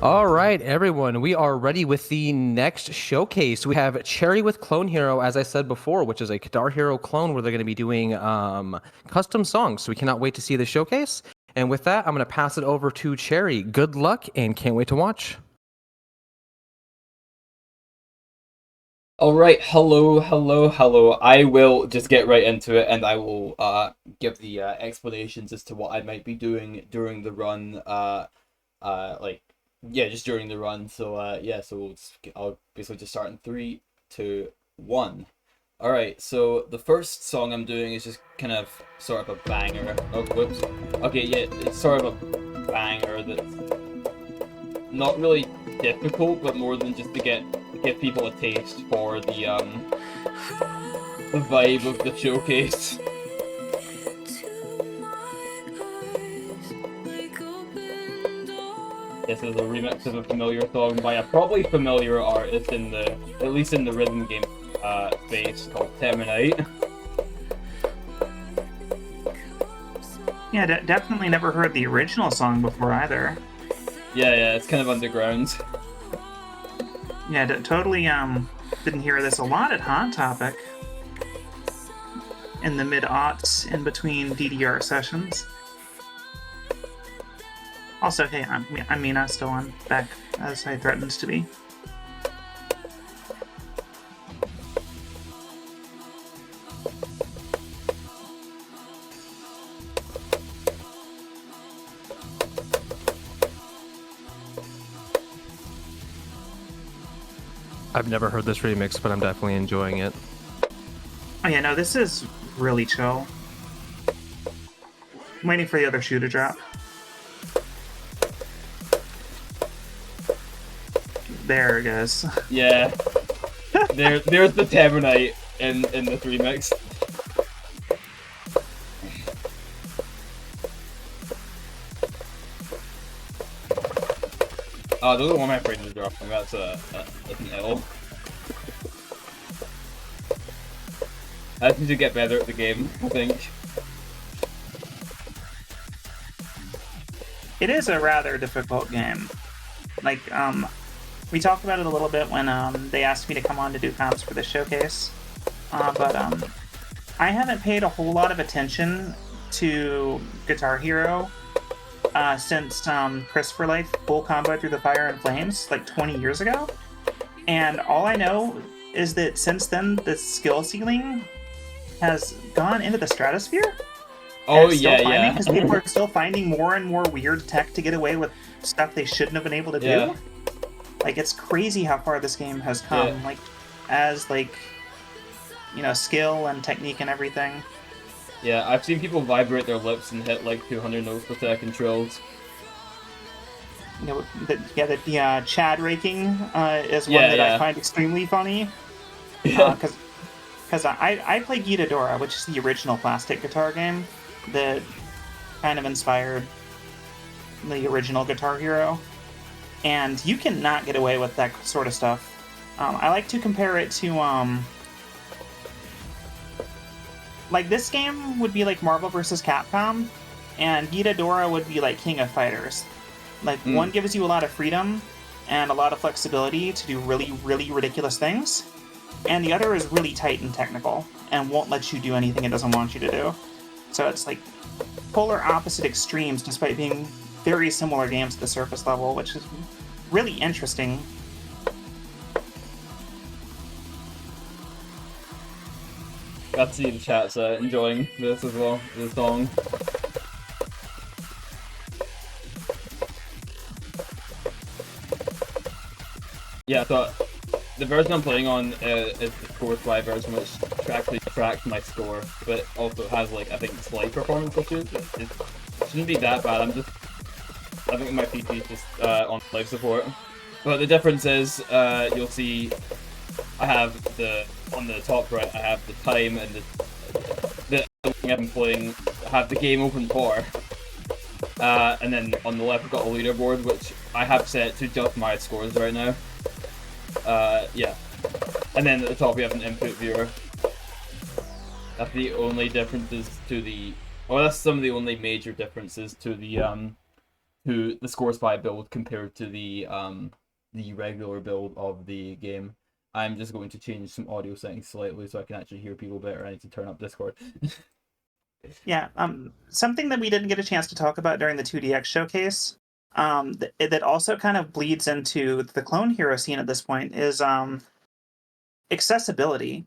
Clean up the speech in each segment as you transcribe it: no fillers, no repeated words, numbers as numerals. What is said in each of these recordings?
All right, everyone, we are ready with the next showcase. We have Cherry with Clone Hero, as I said before, which is a Guitar Hero clone where they're going to be doing custom songs. So we cannot wait to see the showcase. And with that, I'm going to pass it over to Cherry. Good luck and can't wait to watch. All right, hello. I will just get right into it, and I will give the explanations as to what I might be doing during the run. Like yeah, just during the run. So yeah, so I'll basically just start in three, two, one. All right, so the first song I'm doing is just kind of sort of a banger. Oh, whoops. Okay, yeah, it's sort of a banger that's not really difficult, but more than just to give people a taste for the vibe of the showcase. This is a remix of a familiar song by a probably familiar artist in the at least in the rhythm game space called Teminite. Yeah, definitely never heard the original song before either. Yeah, it's kind of underground. Yeah, totally didn't hear this a lot at Hot Topic in the mid-aughts in between DDR sessions. Also, hey, I'm Mina, still on back as I threatened to be. I've never heard this remix, but I'm definitely enjoying it. Oh yeah, no, this is really chill. I'm waiting for the other shoe to drop. There it goes. Yeah. There's the Teminite in this remix. Oh, those are one of my friends are dropping. That's an L. I just need to get better at the game, I think. It is a rather difficult game. Like, we talked about it a little bit when they asked me to come on to do comps for the showcase. But I haven't paid a whole lot of attention to Guitar Hero since Christopher Life Full Combo Through the Fire and Flames, like 20 years ago. And all I know is that since then, the skill ceiling has gone into the stratosphere. Oh yeah. Because people are still finding more and more weird tech to get away with stuff they shouldn't have been able to do. Yeah. Like, it's crazy how far this game has come. Yeah. Like, as like, you know, skill and technique and everything. Yeah, I've seen people vibrate their lips and hit like 200 notes per second trills. You know, the Chad raking is one that I find extremely funny. Because I play Guitadora, which is the original plastic guitar game that kind of inspired the original Guitar Hero. And you cannot get away with that sort of stuff. I like to compare it to, like, this game would be like Marvel vs. Capcom, and Guitadora would be like King of Fighters. Like, one gives you a lot of freedom and a lot of flexibility to do really, really ridiculous things, and the other is really tight and technical and won't let you do anything it doesn't want you to do. So it's like polar opposite extremes despite being very similar games at the surface level, which is really interesting. Got to see the chat's enjoying this as well, the song. Yeah, so the version I'm playing on is the 4th version, which actually tracks my score, but also has, like, I think slight performance issues. It shouldn't be that bad. I think my PC is just on life support. But the difference is, you'll see, I have on the top right, I have the time and the thing I've been playing, I have the game open for. And then on the left I've got a leaderboard, which I have set to just my scores right now. Yeah. And then at the top we have an input viewer. That's the only differences to the... Well, that's some of the only major differences to the to the Score Spy build compared to the regular build of the game. I'm just going to change some audio settings slightly so I can actually hear people better. I need to turn up Discord. Yeah, something that we didn't get a chance to talk about during the 2DX showcase, that also kind of bleeds into the clone hero scene at this point is accessibility.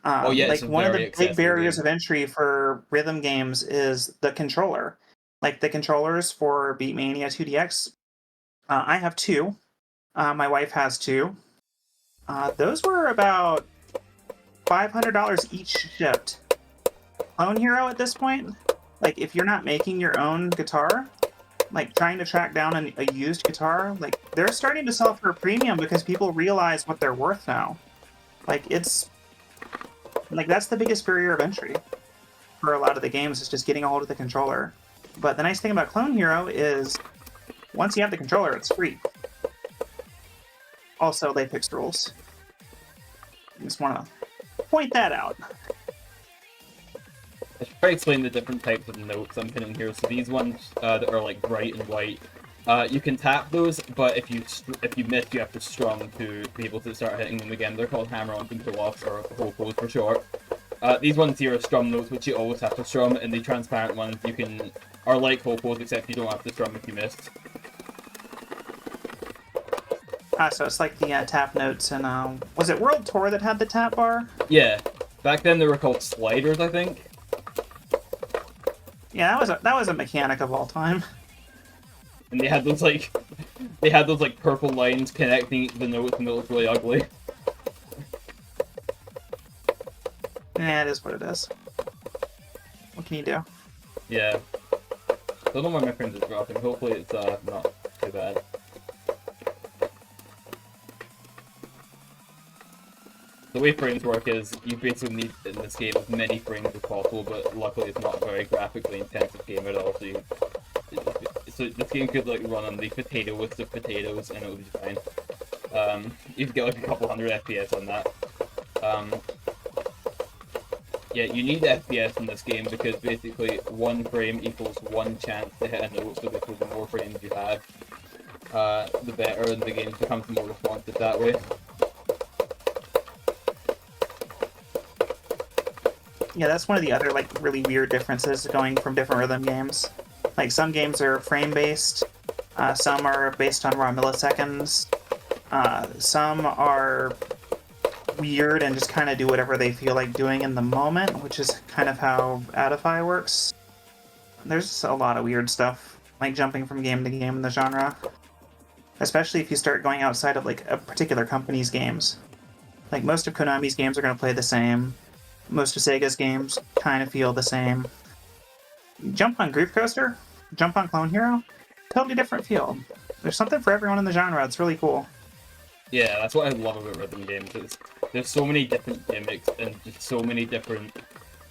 Oh yeah, it's like a one of very the big accessible barriers game. of entry for rhythm games is the controller. Like the controllers for Beatmania 2DX, I have two. My wife has two. Those were about $500 each shipped. Clone Hero at this point, like if you're not making your own guitar, like trying to track down a used guitar, like they're starting to sell for a premium because people realize what they're worth now. Like it's like that's the biggest barrier of entry for a lot of the games is just getting a hold of the controller. But the nice thing about Clone Hero is once you have the controller, it's free. Also, they fixed rules. I just want to point that out. I should try to explain the different types of notes I'm hitting here. So these ones that are like bright and white, you can tap those, but if you miss, you have to strum to be able to start hitting them again. They're called hammer-ons and pull-offs, or ho-hos for short. These ones here are strum notes, which you always have to strum, and the transparent ones are like ho-hos, except you don't have to strum if you missed. So it's like the tap notes, and was it World Tour that had the tap bar? Yeah, back then they were called sliders, I think. Yeah, that was a mechanic of all time. And they had those like purple lines connecting the notes, and it looked really ugly. Yeah, it is what it is. What can you do? Yeah. Don't know why my friends is dropping. Hopefully it's not too bad. The way frames work is you basically need in this game as many frames as possible, but luckily it's not a very graphically intensive game at all. So this game could like run on the potato list of potatoes and it would be fine. You could get like a couple hundred FPS on that. Yeah, you need FPS in this game because basically one frame equals one chance to hit a note, so basically the more frames you have, the better, and the game becomes more responsive that way. Yeah, that's one of the other like really weird differences going from different rhythm games. Like some games are frame based, some are based on raw milliseconds, some are weird and just kind of do whatever they feel like doing in the moment, which is kind of how Adify works. There's a lot of weird stuff, like jumping from game to game in the genre. Especially if you start going outside of like a particular company's games. Like most of Konami's games are going to play the same. Most of Sega's games kind of feel the same. Jump on Groove Coaster, jump on Clone Hero, totally different feel. There's something for everyone in the genre. It's really cool. Yeah, that's what I love about rhythm games. There's so many different gimmicks and just so many different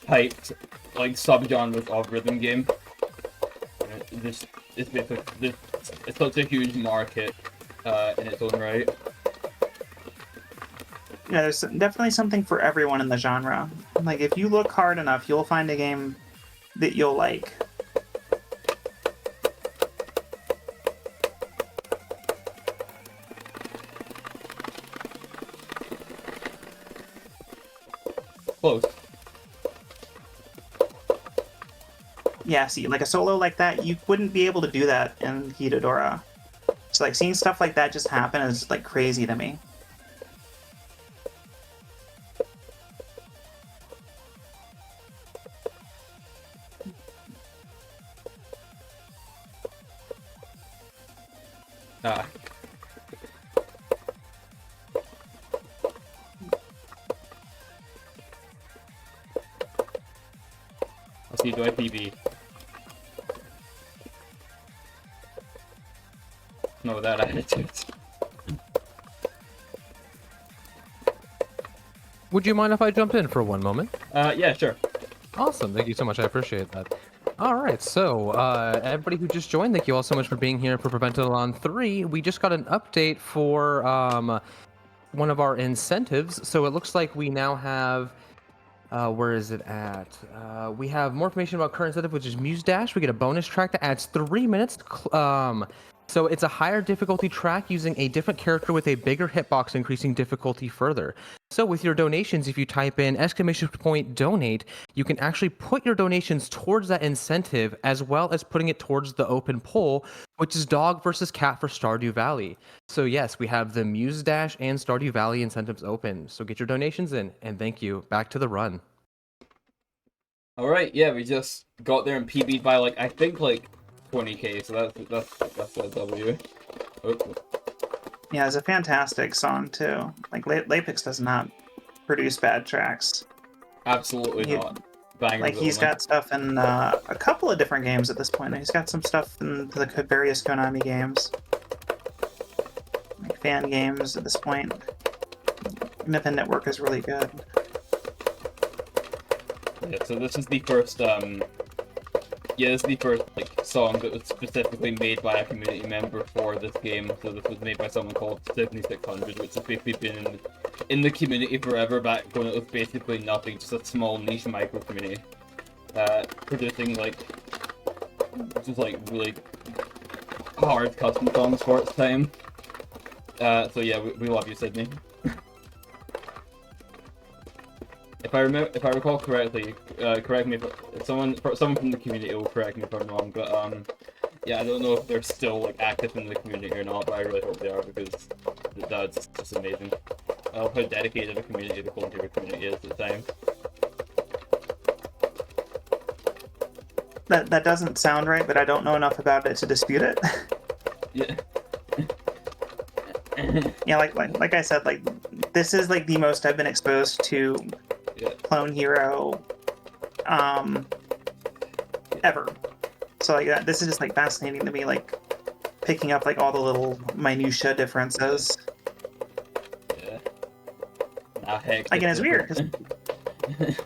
types, like subgenres of rhythm game. It's basically it's such a huge market in its own right. Yeah, there's definitely something for everyone in the genre. Like if you look hard enough, you'll find a game that you'll like. Close. Yeah, see, like a solo like that, you wouldn't be able to do that in Hidodora. So like seeing stuff like that just happen is like crazy to me. Ah. I'll see, do I PB? No, that attitude. Would you mind if I jump in for one moment? Yeah, sure. Awesome. Thank you so much. I appreciate that. All right. So, everybody who just joined, thank you all so much for being here for Prevent-A-Thon 3. We just got an update for one of our incentives. So it looks like we now have Where is it at? We have more information about current setup, which is Muse Dash. We get a bonus track that adds 3 minutes. So it's a higher difficulty track using a different character with a bigger hitbox, increasing difficulty further. So with your donations, if you type in !donate, you can actually put your donations towards that incentive, as well as putting it towards the open poll, which is dog versus cat for Stardew Valley. So yes, we have the Muse Dash and Stardew Valley incentives open. So get your donations in, and thank you. Back to the run. All right, yeah, we just got there and PB'd by like I think like 20k, so that's a W. Oh. Yeah, it's a fantastic song too. Like Lapix does not produce bad tracks. Absolutely not. Bangers Like he's got stuff in a couple of different games at this point. He's got some stuff in the various Konami games, like fan games at this point. Myth and Network is really good. Yeah, so this is the first this is the first like song that was specifically made by a community member for this game. So this was made by someone called 7600, which has basically been in the community forever, back when it was basically nothing, just a small niche micro community, producing like just like really hard custom songs for its time. So yeah, we love you, Sydney. If I recall correctly, correct me if someone from the community will correct me if I'm wrong, but yeah, I don't know if they're still like active in the community or not, but I really hope they are, because that's just amazing. I love how dedicated the community, the Clone Hero community is at the time. That doesn't sound right, but I don't know enough about it to dispute it. Yeah. Yeah, like I said, like this is like the most I've been exposed to Clone Hero ever. So like this is just like fascinating to me, like picking up like all the little minutia differences. Yeah. Nah, heck. Again, it's weird because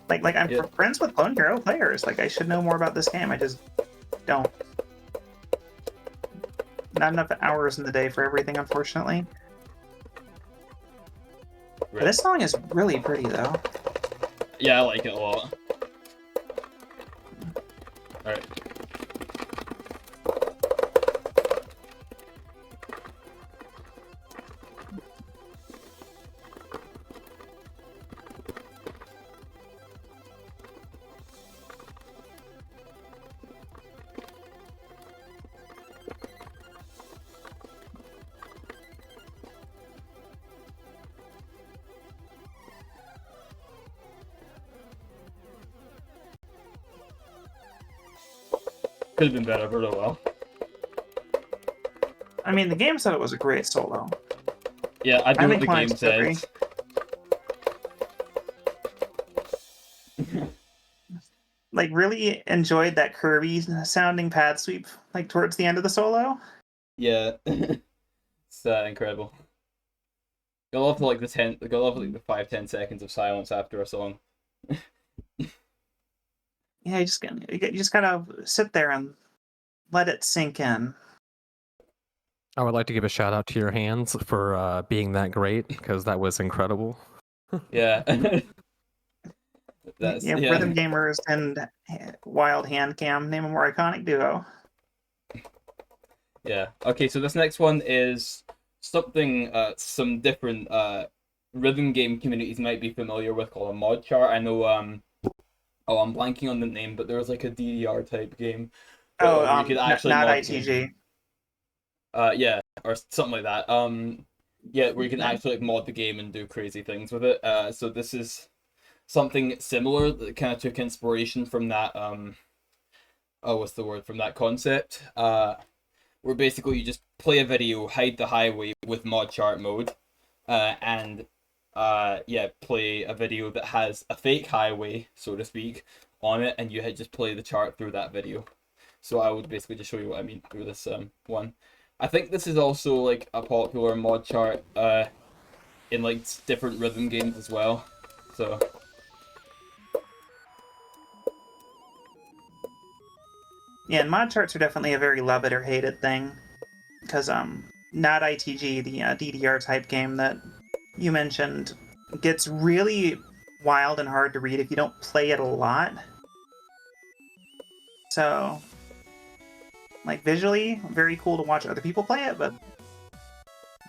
like I'm friends with Clone Hero players. Like I should know more about this game. I just don't. Not enough hours in the day for everything, unfortunately. But this song is really pretty, though. Yeah, I like it a lot. Alright. Could have been better, but oh well. I mean, the game said it was a great solo. Yeah, I do what the game says. Like, really enjoyed that Kirby-sounding pad sweep, like, towards the end of the solo. Yeah. It's incredible. You'll love like the 5-10 seconds of silence after a song. Yeah, you just gotta sit there and let it sink in. I would like to give a shout out to your hands for being that great, because that was incredible. Yeah. Rhythm Gamers and Wild Hand Cam, name a more iconic duo. Yeah. Okay, so this next one is something some different rhythm game communities might be familiar with, called a mod chart. I know I'm blanking on the name, but there was like a DDR type game. Oh, you could actually not mod ITG. yeah, or something like that. Yeah, where you can actually like mod the game and do crazy things with it. So this is something similar that kind of took inspiration from that what's the word, from that concept. Where basically you just play a video, hide the highway with mod chart mode, and play a video that has a fake highway, so to speak, on it, and you just play the chart through that video. So I would basically just show you what I mean through this one. I think this is also like a popular mod chart in like different rhythm games as well. So yeah, and mod charts are definitely a very love it or hate it thing, because not ITG, the DDR type game that you mentioned, gets really wild and hard to read if you don't play it a lot. So, like, visually, very cool to watch other people play it, but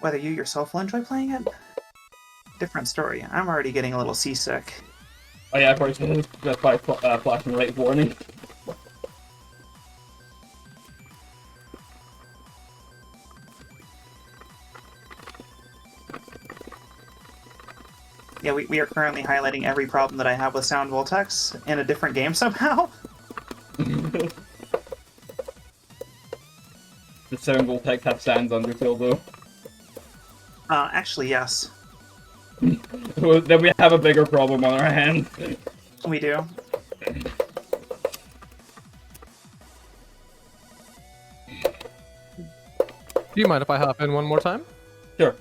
whether you yourself will enjoy playing it, different story. I'm already getting a little seasick. Oh yeah, of course, that's probably flashing light warning. Yeah, we are currently highlighting every problem that I have with Sound Voltex in a different game somehow. The Sound Voltex have Sans Undertale though. Actually, yes. Well, then we have a bigger problem on our hands. We do. Do you mind if I hop in one more time? Sure.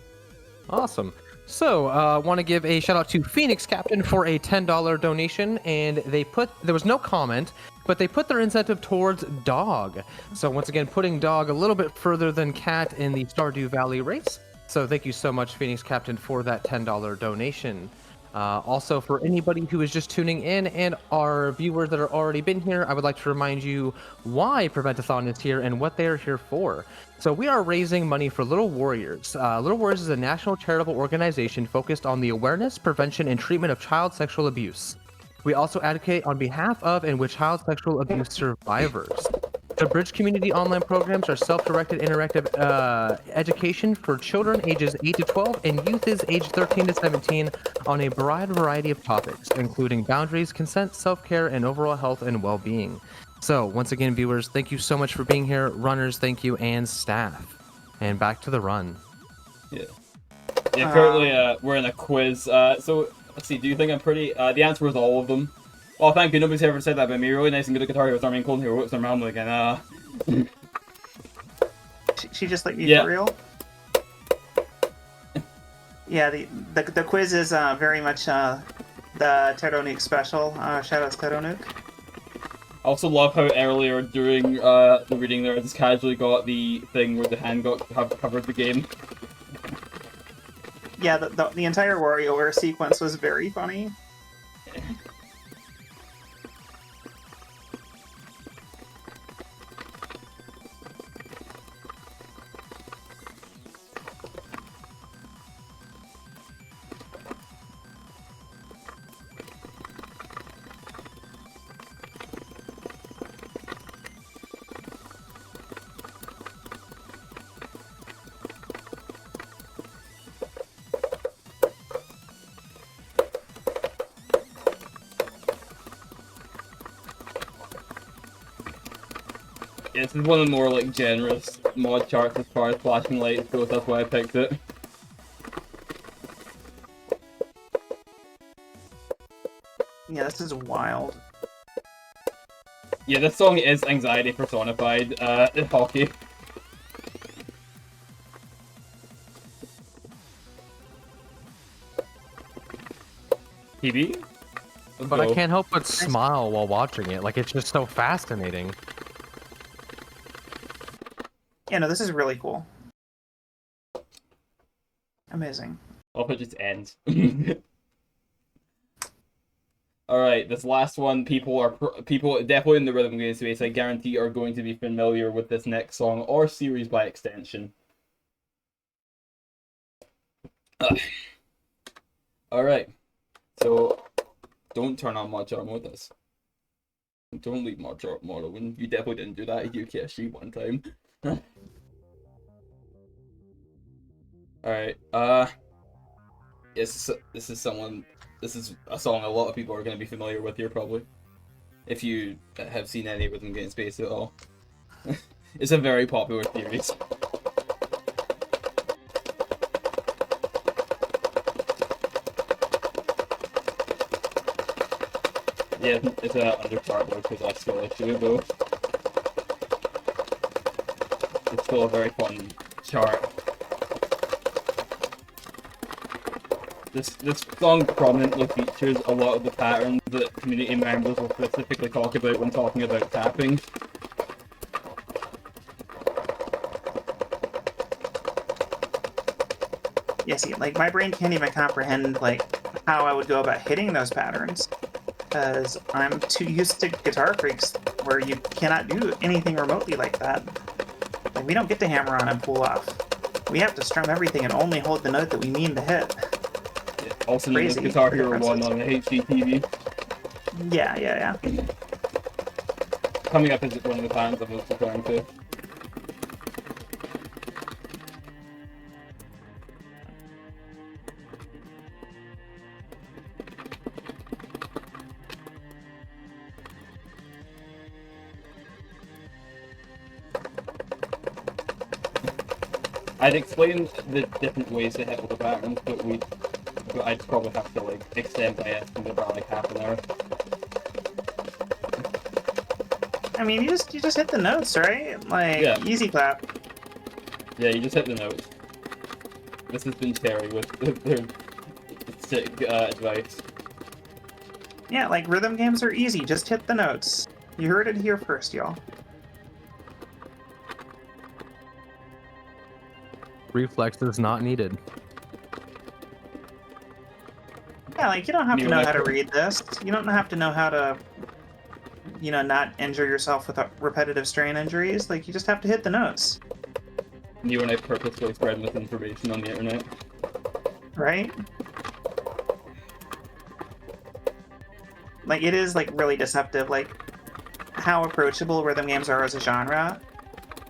Awesome. So, want to give a shout out to Phoenix Captain for a $10 donation, and there was no comment, but they put their incentive towards dog. So once again, putting dog a little bit further than cat in the Stardew Valley race. So thank you so much, Phoenix Captain, for that $10 donation. Also, for anybody who is just tuning in and our viewers that are already been here, I would like to remind you why Prevent-A-Thon is here and what they are here for. So we are raising money for Little Warriors. Little Warriors is a national charitable organization focused on the awareness, prevention, and treatment of child sexual abuse. We also advocate on behalf of and with child sexual abuse survivors. The Bridge Community online programs are self-directed interactive education for children ages 8 to 12 and youth is aged 13 to 17 on a broad variety of topics, including boundaries, consent, self-care, and overall health and well-being. So, once again, viewers, thank you so much for being here. Runners, thank you, and staff. And back to the run. Yeah. Yeah, currently we're in a quiz. So, let's see, do you think I'm pretty... the answer was all of them. Oh, thank you. Nobody's ever said that about me. Really nice and good at Guitar Hero, Starman, Clone Hero, what's their mom again? She just like me for real? Yeah, the quiz is very much the Teronuke special. Shout out to Teronuke. I also love how earlier during the reading there, I just casually got the thing where the hand covered the game. Yeah, the entire WarioWare sequence was very funny. Yeah, this is one of the more like generous mod charts as far as flashing lights goes, that's why I picked it. Yeah, this is wild. Yeah, this song is anxiety personified, in hockey. PB? But I can't help but smile while watching it. Like, it's just so fascinating. Yeah, no, this is really cool. Amazing. I hope it just ends. Alright, this last one, people definitely in the rhythm game space, I guarantee are going to be familiar with this next song, or series by extension. Alright, so don't turn on Mod Chart Mode this. Don't leave Mod Chart Mode open. You definitely didn't do that at UKSG one time. Alright, this is a song a lot of people are going to be familiar with here, probably. If you have seen any Rhythm Game Space at all. It's a very popular series. Yeah, it's an underpart mode because that's still issue though. It's still a very fun chart. This song prominently features a lot of the patterns that community members will specifically talk about when talking about tapping. Yeah, see, like, my brain can't even comprehend, like, how I would go about hitting those patterns, because I'm too used to Guitar Freaks where you cannot do anything remotely like that. Like, we don't get to hammer on and pull off. We have to strum everything and only hold the note that we mean to hit. Yeah, also known as Crazy, Guitar the Hero 1 differences. on HDTV. Yeah. Coming up as one of the fans I was referring to. I'd explain the different ways to hit all the patterns, but I'd probably have to like extend my estimate about like half an hour. I mean, you just hit the notes, right? Like, Yeah. easy clap. Yeah, you just hit the notes. This has been Cherry with their sick advice. Yeah, like, rhythm games are easy. Just hit the notes. You heard it here first, y'all. Reflexes not needed. Yeah, like, you don't have to You know and how I to pro- read this. You don't have to know how to, not injure yourself with repetitive strain injuries. Like, you just have to hit the notes, You and I purposely spread misinformation on the internet. right? Like, it is, like, really deceptive, like, how approachable rhythm games are as a genre,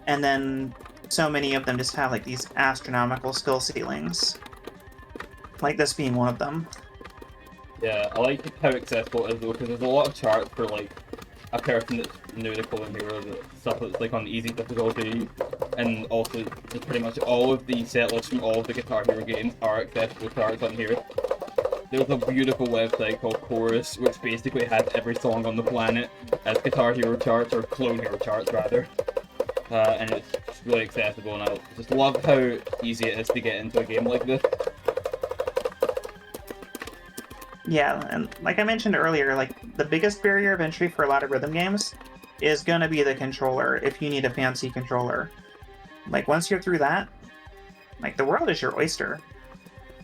and then so many of them just have, like, these astronomical skill ceilings. Like this being one of them. Yeah, I like how accessible it is though, because there's a lot of charts for like a person that's new to Clone Hero, that stuff that's like on easy difficulty, and also just pretty much all of the set lists from all of the Guitar Hero games are accessible charts on here. There's a beautiful website called Chorus, which basically has every song on the planet as Guitar Hero charts, or Clone Hero charts rather. And it's just really accessible, and I just love how easy it is to get into a game like this. Yeah, and like I mentioned earlier, like the biggest barrier of entry for a lot of rhythm games is gonna be the controller, if you need a fancy controller. Like once you're through that, like the world is your oyster.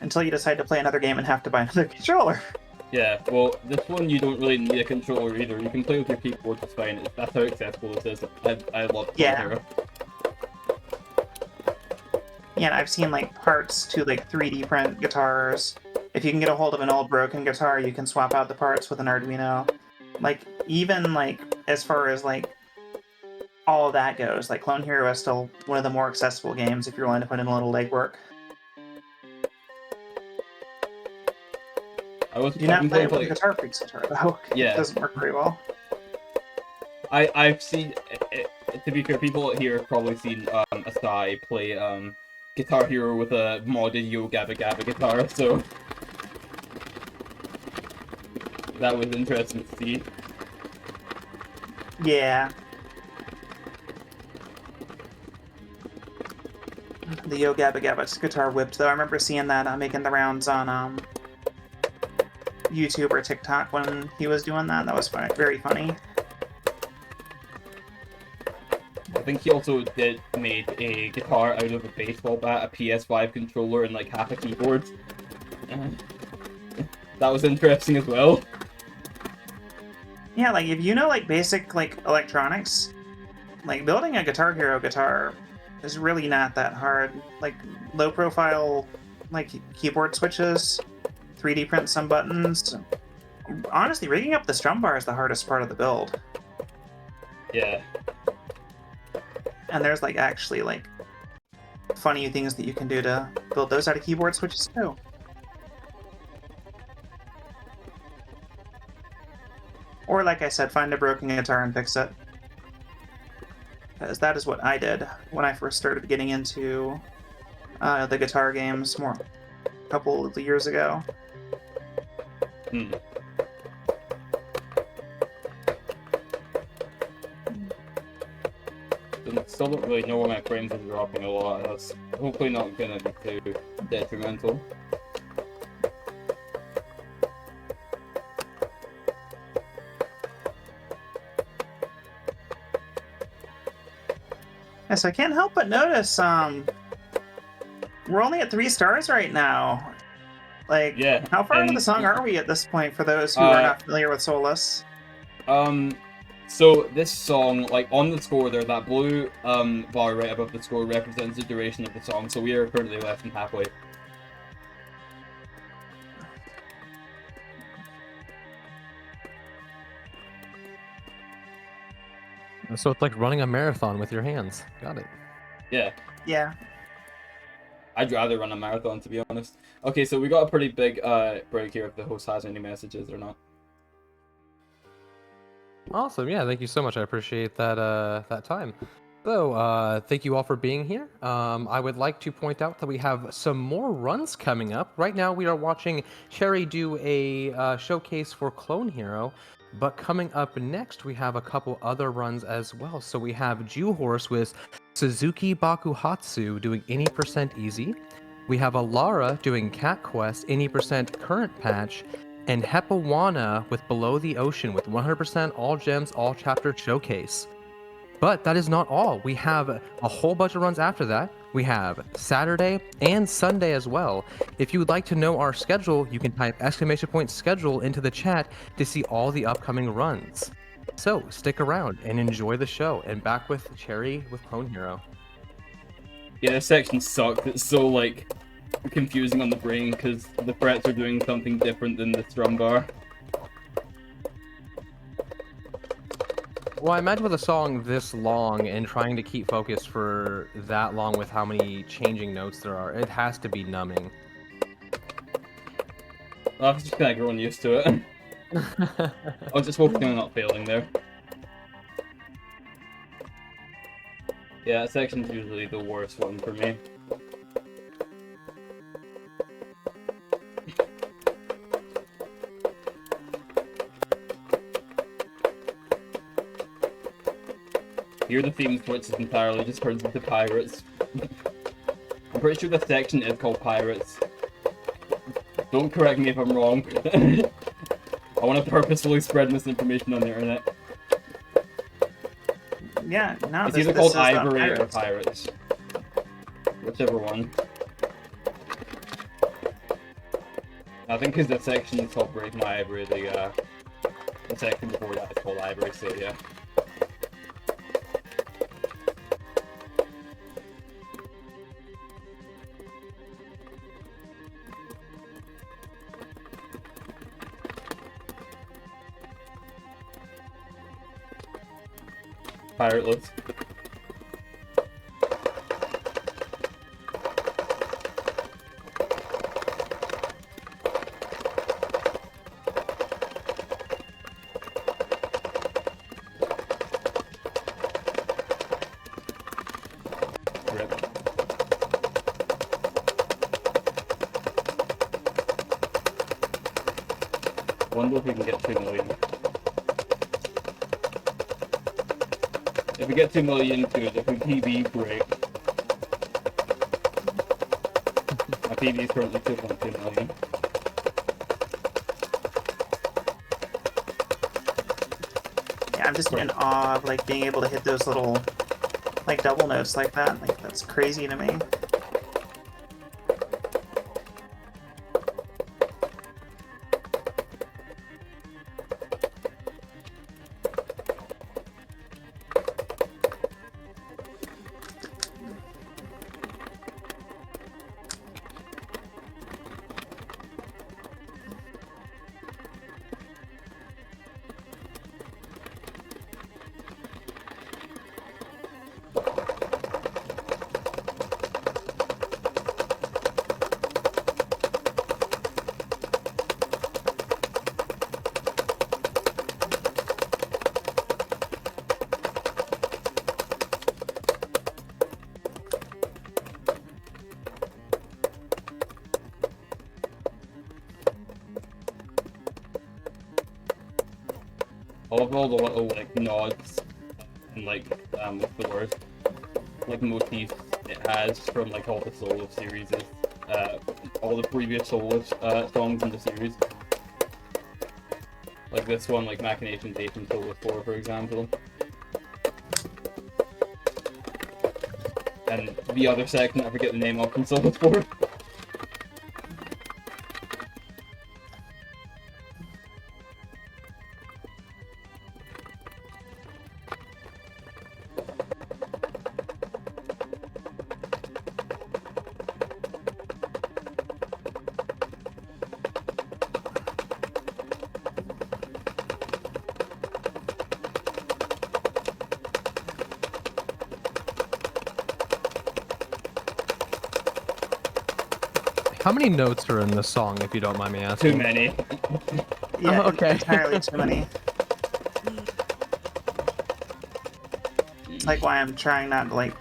Until you decide to play another game and have to buy another controller. Yeah, well, this one you don't really need a controller either. You can play with your keyboard just fine. That's how accessible this is. I love Clone Yeah. Hero. Yeah, and I've seen like parts to like 3D print guitars. If you can get a hold of an old broken guitar, you can swap out the parts with an Arduino. Like even like as far as like all of that goes, like Clone Hero is still one of the more accessible games if you're willing to put in a little legwork. I've Do not been play playing it with a like Guitar Freaks guitar though. Yeah. It doesn't work very well. I've seen. To be fair, people here have probably seen Asai play Guitar Hero with a modded Yo Gabba Gabba guitar, so that was interesting to see. Yeah. The Yo Gabba Gabba guitar whipped though. I remember seeing that making the rounds on YouTube or TikTok when he was doing that. That was fun, very funny. I think he also made a guitar out of a baseball bat, a PS5 controller, and like half a keyboard. That was interesting as well. Yeah, like if you know like basic like electronics, like building a Guitar Hero guitar is really not that hard. Like low profile like keyboard switches, 3D print some buttons. Honestly, rigging up the strum bar is the hardest part of the build. Yeah. And there's like actually like funny things that you can do to build those out of keyboard switches too. Or like I said, find a broken guitar and fix it. Because that is what I did when I first started getting into the guitar games a couple of years ago. Still don't really know where my frames are dropping a lot. That's hopefully not gonna be too detrimental. Yes, I can't help but notice we're only at 3 stars right now. Like, Yeah, how far into and the song are we at this point for those who are not familiar with Solus? So this song, like on the score there, that blue bar right above the score represents the duration of the song, so we are currently less than halfway. So it's like running a marathon with your hands. Got it. Yeah. Yeah. I'd rather run a marathon, to be honest. Okay, so we got a pretty big break here if the host has any messages or not. Awesome. Yeah, thank you so much. I appreciate that time. So, thank you all for being here. I would like to point out that we have some more runs coming up. Right now, we are watching Cherry do a showcase for Clone Hero, but coming up next, we have a couple other runs as well. So we have Jew Horse with Suzuki Bakuhatsu doing any % easy. We have Alara doing Cat Quest any % current patch, and Hepawana with Below the Ocean with 100% all gems, all chapter showcase. But that is not all. We have a whole bunch of runs after that. We have Saturday and Sunday as well. If you would like to know our schedule, you can type !schedule into the chat to see all the upcoming runs. So stick around and enjoy the show. And back with Cherry with Clone Hero. Yeah, this section sucked. It's so, like, confusing on the brain because the frets are doing something different than the strum bar. Well, I imagine with a song this long and trying to keep focus for that long with how many changing notes there are, it has to be numbing. I've just kind of grown used to it. I was just focusing on not failing there. Yeah, that section's usually the worst one for me. Here the theme switches entirely, just turns into pirates. I'm pretty sure the section is called Pirates. Don't correct me if I'm wrong. I want to purposefully spread misinformation on the internet. Yeah, no, It's this either called is not Ivory or Pirates. Pirates. Whichever one. I think because the section is called Break My Ivory, the section before that is called Ivory, so yeah. Pirateless. Rip. Wonder if we can get 2 million. If we get 2 million, good. If we PB, great. My PB is currently 2.2 million. Yeah, I'm just in awe of like being able to hit those little like double notes like that. Like that's crazy to me. I love all the little like nods and like what's the word? Like motifs it has from like all the solo series, all the previous solo songs in the series. Like this one, like Machinations 8 and Solo 4, for example. And the other section, I forget the name of, from Solo 4. How many notes are in this song, if you don't mind me asking? Too many. Yeah, okay. entirely too many. It's like why I'm trying not to like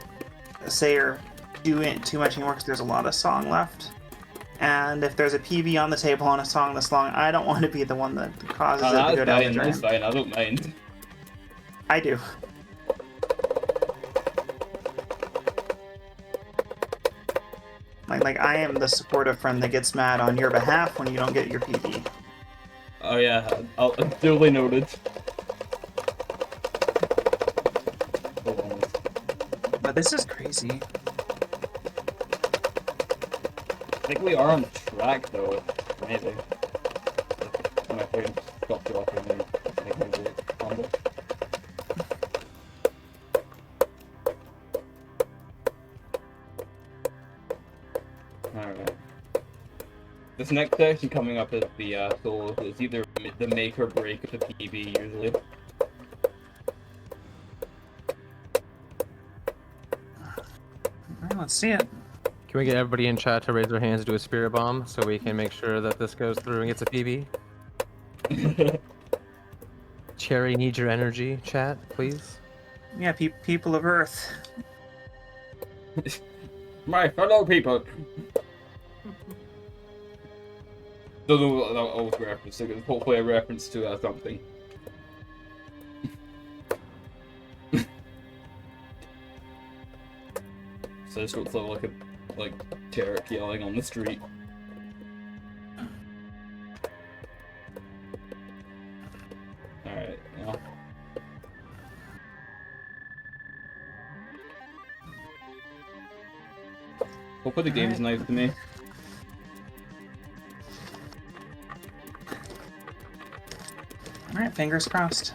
say or do it too much anymore because there's a lot of song left. And if there's a PB on the table on a song this long, I don't want to be the one that causes it to go down the drain. That's fine. I don't mind. I do. Like I am the supportive friend that gets mad on your behalf when you don't get your PB. Oh yeah, I'll duly noted. But this is crazy. I think we are on track though. Maybe. My phone stopped dropping and making the combo. Alright. This next section coming up is the solo. It's either the make or break of the PB usually. Alright, let's see it. Can we get everybody in chat to raise their hands to do a spirit bomb so we can make sure that this goes through and gets a PB? Cherry needs your energy, chat, please. Yeah, people of Earth. My fellow people. Don't know what that was referencing. It's hopefully a reference to something. So this looks like Tarek yelling on the street. Alright, now. Hopefully the game's nice to me. Alright, fingers crossed.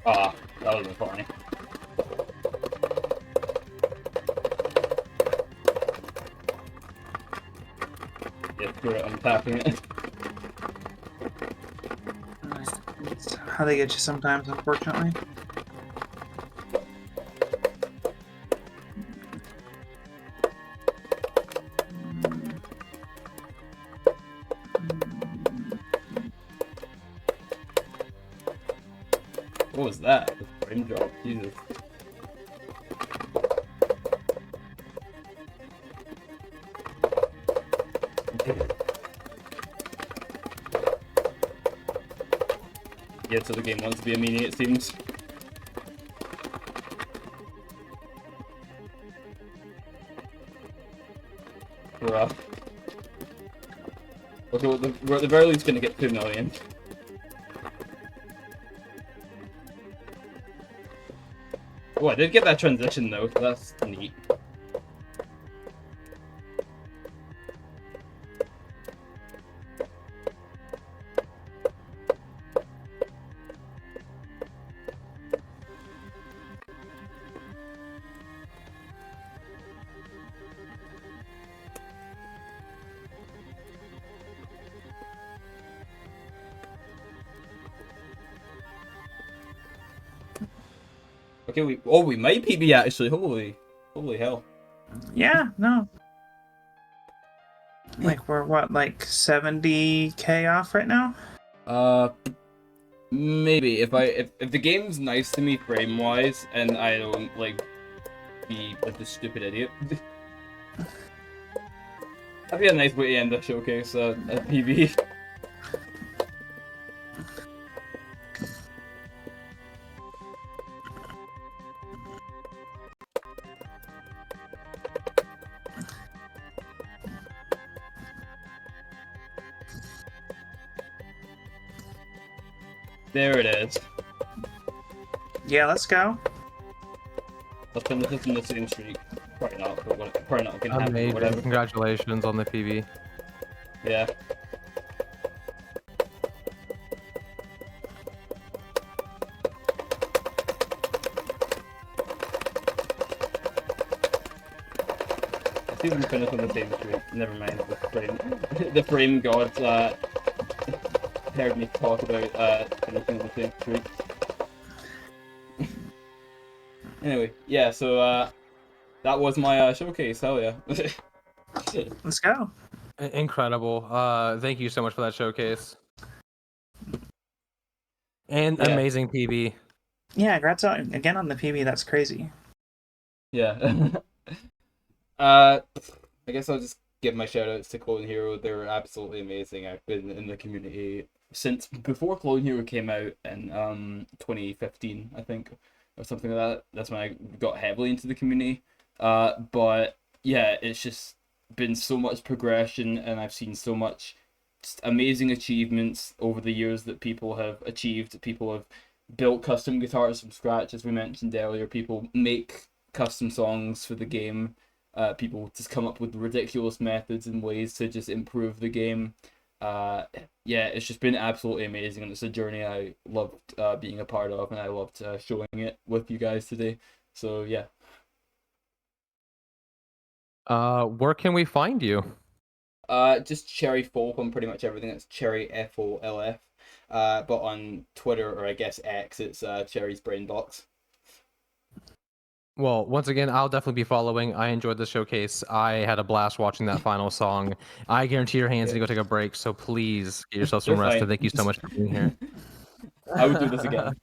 Ah, that would've been funny. Yeah, screw it, I'm tapping it. It's how they get you sometimes, unfortunately. What was that? The frame drop, Jesus. Yeah, so the game wants to be a meanie, it seems. Rough. Okay, well, we're at the very least gonna get 2 million. Oh, I did get that transition though, so that's neat. Okay, we might PB actually. Holy hell. Yeah, no. Like we're what, like 70k off right now? Maybe if the game's nice to me frame wise and I don't like be like a stupid idiot. That'd be a nice way to end the showcase at PB. There it is. Yeah, let's go. Let's finish this in the same streak. Probably not, but probably not gonna happen. But Amazing. whatever. Congratulations on the PB. Yeah. Let's see if we can finish on the same streak. Never mind. The frame gods heard me talk about finishing on the same streak. Anyway, yeah. So that was my showcase. Hell yeah. Let's go. Incredible. Thank you so much for that showcase. And Yeah. amazing PB. Yeah, congrats again on the PB. That's crazy. Yeah. I guess I'll just give my shout outs to Clone Hero. They're absolutely amazing. I've been in the community since before Clone Hero came out in 2015, I think, or something like that. That's when I got heavily into the community. But yeah, it's just been so much progression, and I've seen so much just amazing achievements over the years that people have achieved. People have built custom guitars from scratch, as we mentioned earlier. People make custom songs for the game. People just come up with ridiculous methods and ways to just improve the game. Yeah, it's just been absolutely amazing, and it's a journey I loved being a part of, and I loved showing it with you guys today. So yeah. Where can we find you? Just Cherryfolf on pretty much everything. It's Cherryfolf. But on Twitter, or I guess X, it's Cherry's Brainbox. Well, once again, I'll definitely be following. I enjoyed the showcase. I had a blast watching that final song. I guarantee your hands need to go take a break, so please get yourself some They're rest. fine. And thank you so much for being here. I would do this again.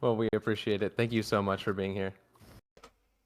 Well, we appreciate it. Thank you so much for being here.